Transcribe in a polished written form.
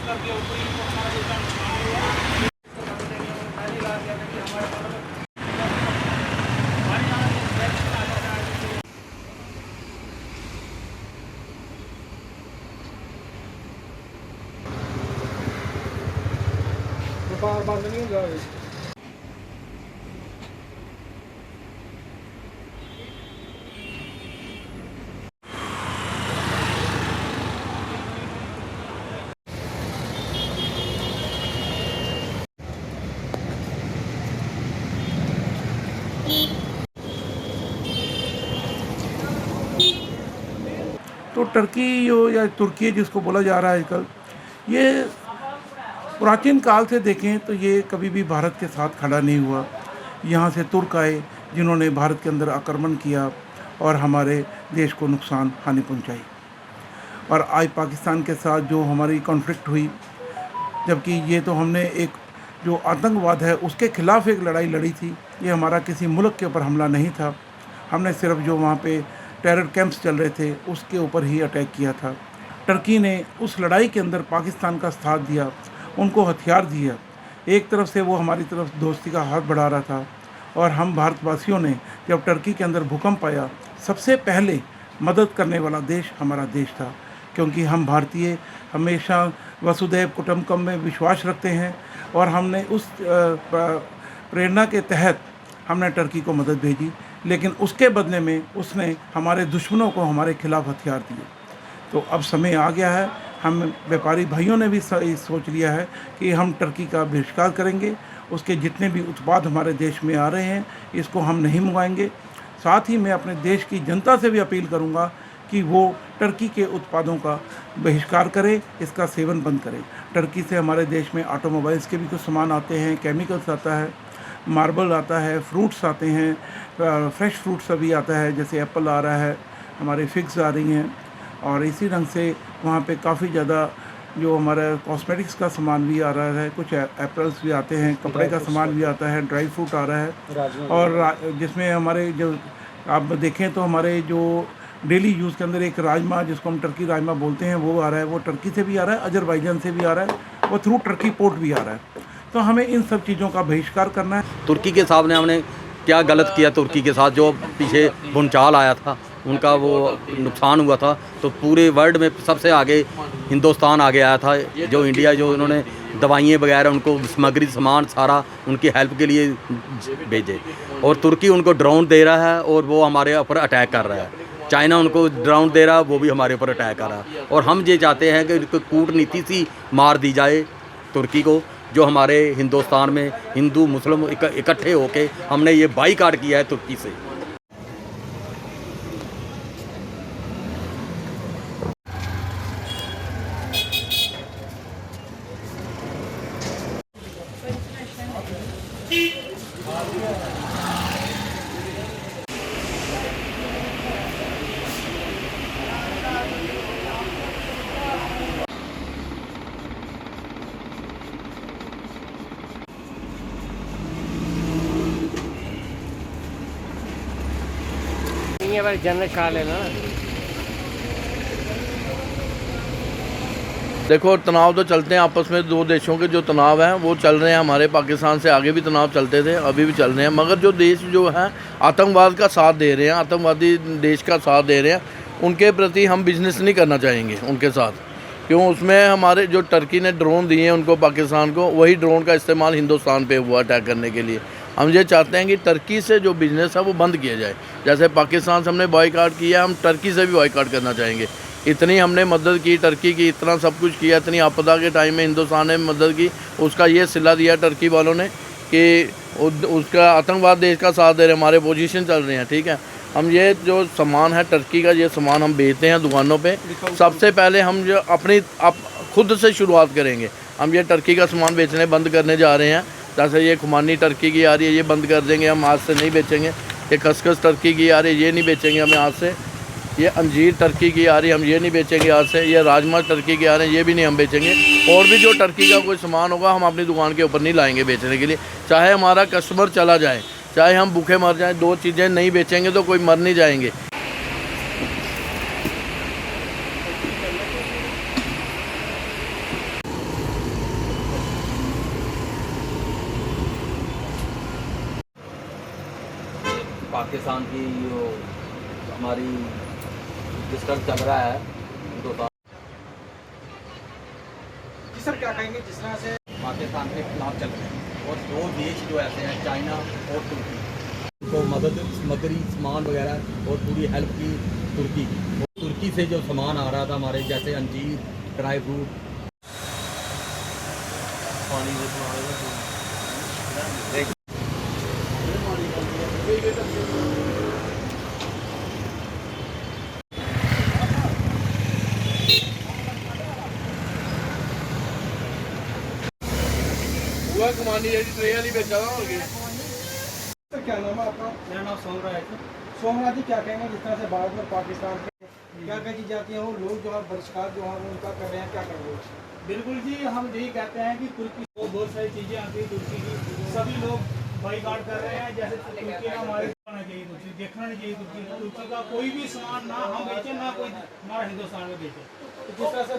व्यापार बंद नहीं होगा। तो टर्की या तुर्की जिसको बोला जा रहा है आजकल, ये प्राचीन काल से देखें तो ये कभी भी भारत के साथ खड़ा नहीं हुआ। यहाँ से तुर्क आए जिन्होंने भारत के अंदर आक्रमण किया और हमारे देश को नुकसान हानि पहुँचाई। और आज पाकिस्तान के साथ जो हमारी कॉन्फ्लिक्ट हुई, जबकि ये तो हमने एक जो आतंकवाद है उसके ख़िलाफ़ एक लड़ाई लड़ी थी। ये हमारा किसी मुल्क के ऊपर हमला नहीं था। हमने सिर्फ जो वहाँ पे टेरर कैंप्स चल रहे थे उसके ऊपर ही अटैक किया था। टर्की ने उस लड़ाई के अंदर पाकिस्तान का साथ दिया, उनको हथियार दिया। एक तरफ से वो हमारी तरफ दोस्ती का हाथ बढ़ा रहा था और हम भारतवासियों ने जब टर्की के अंदर भूकंप आया, सबसे पहले मदद करने वाला देश हमारा देश था, क्योंकि हम भारतीय हमेशा वसुधैव कुटुंबकम में विश्वास रखते हैं। और हमने उस प्रेरणा के तहत हमने टर्की को मदद भेजी, लेकिन उसके बदले में उसने हमारे दुश्मनों को हमारे खिलाफ हथियार दिए। तो अब समय आ गया है, हम व्यापारी भाइयों ने भी सोच लिया है कि हम टर्की का बहिष्कार करेंगे। उसके जितने भी उत्पाद हमारे देश में आ रहे हैं इसको हम नहीं मंगवाएंगे। साथ ही मैं अपने देश की जनता से भी अपील करूंगा कि वो टर्की के उत्पादों का बहिष्कार करें, इसका सेवन बंद करें। टर्की से हमारे देश में ऑटोमोबाइल्स के भी कुछ सामान आते हैं, केमिकल्स आता है, मार्बल आता है, फ्रूट्स आते हैं, फ्रेश फ्रूट्स अभी आता है, जैसे एप्पल आ रहा है, हमारे फिग्स आ रही हैं। और इसी ढंग से वहाँ पे काफ़ी ज़्यादा जो हमारा कॉस्मेटिक्स का सामान भी आ रहा है, कुछ एप्पल्स भी आते हैं, कपड़े का सामान भी आता है, ड्राई फ्रूट आ रहा है। और जिसमें हमारे जो आप देखें तो हमारे जो डेली यूज़ के अंदर एक राजमा, जिसको हम टर्की राजमा बोलते हैं, वो आ रहा है। वो टर्की से भी आ रहा है, अजरबैजान से भी आ रहा है, वो थ्रू टर्की पोर्ट भी आ रहा है। तो हमें इन सब चीज़ों का बहिष्कार करना है। तुर्की के साहब ने हमने क्या गलत किया? तुर्की के साथ जो पीछे भूचाल आया था, उनका वो नुकसान हुआ था, तो पूरे वर्ल्ड में सबसे आगे हिंदुस्तान आगे आया था। जो इंडिया जो उन्होंने दवाइयाँ वगैरह उनको सामग्री सामान सारा उनकी हेल्प के लिए भेजे, और तुर्की उनको ड्रोन दे रहा है और वो हमारे ऊपर अटैक कर रहा है। चाइना उनको ड्रोन दे रहा है, वो भी हमारे ऊपर अटैक कर रहा है। और हम ये चाहते हैं कि कूटनीति सी मार दी जाए तुर्की को। जो हमारे हिंदुस्तान में हिंदू मुस्लिम इकट्ठे होके हमने ये बाईकाट किया है तुर्की से। भाई जन्नत खा लेना। देखो, तनाव तो चलते हैं आपस में, दो देशों के जो तनाव हैं वो चल रहे हैं। हमारे पाकिस्तान से आगे भी तनाव चलते थे, अभी भी चल रहे हैं। मगर जो देश जो है आतंकवाद का साथ दे रहे हैं, आतंकवादी देश का साथ दे रहे हैं, उनके प्रति हम बिजनेस नहीं करना चाहेंगे उनके साथ। क्यों? उसमें हमारे जो टर्की ने ड्रोन दिए हैं उनको, पाकिस्तान को, वही ड्रोन का इस्तेमाल हिंदुस्तान पे हुआ अटैक करने के लिए। हम ये चाहते हैं कि टर्की से जो बिज़नेस है वो बंद किया जाए। जैसे पाकिस्तान से हमने बॉयकॉट किया, हम टर्की से भी बॉयकॉट करना चाहेंगे। इतनी हमने मदद की टर्की की, इतना सब कुछ किया, इतनी आपदा के टाइम में हिंदुस्तान ने मदद की, उसका ये सिला दिया टर्की वालों ने कि उसका आतंकवाद देश का साथ दे रहे, हमारे पोजीशन चल रहे हैं। ठीक है, हम ये जो सामान है टर्की का, ये सामान हम बेचते हैं दुकानों पे। सबसे पहले हम जो अपनी खुद से शुरुआत करेंगे। हम ये टर्की का सामान बेचने बंद करने जा रहे हैं। जैसे ये खुमानी टर्की की आ रही है, ये बंद कर देंगे, हम आज से नहीं बेचेंगे। ये खसखस टर्की की आ रही है, ये नहीं बेचेंगे हमें आज से। ये अंजीर टर्की की आ रही है, हम ये नहीं बेचेंगे आज से। ये राजमा टर्की के आ रहे हैं, ये भी नहीं हम बेचेंगे। और भी जो टर्की का कोई सामान होगा हम अपनी दुकान के ऊपर नहीं लाएंगे बेचने के लिए। चाहे हमारा कस्टमर चला जाए, चाहे हम भूखे मर जाएं, दो चीज़ें नहीं बेचेंगे तो कोई मर नहीं जाएंगे। पाकिस्तान की जो हमारी डिस्टर्ब चल रहा है हिंदुस्तान जी सर क्या कहेंगे जिस तरह से पाकिस्तान के खिलाफ चल रहे हैं और दो देश जो ऐसे हैं चाइना और तुर्की को मदद सामग्री सामान वगैरह और पूरी हेल्प की तुर्की की। और तुर्की से जो सामान आ रहा था हमारे जैसे अंजीर ड्राई फ्रूट पानी हुआ कमानी जी ट्रे वाली बेचा था और सर क्या नाम है आपका? मेरा नाम सोमराज है। सोमनाथ जी क्या कहेंगे जिस तरह से भारत और पाकिस्तान के क्या क्या चीज़ जाती हैं वो लोग जो है बहिष्कार जो है वो उनका कर रहे हैं क्या कर रहे हैं? बिल्कुल जी, हम यही कहते हैं कि तुर्की को बहुत सारी चीज़ें आती है तुर्की की, सभी लोग बाईकाट कर रहे हैं। जैसे तुर्की ना हमारे आना चाहिए, तुर्की देखना नहीं चाहिए, तुर्की का कोई भी सामान ना हम बेचें ना कोई हमारा हिंदुस्तान में बेचे। तो जिस तरह से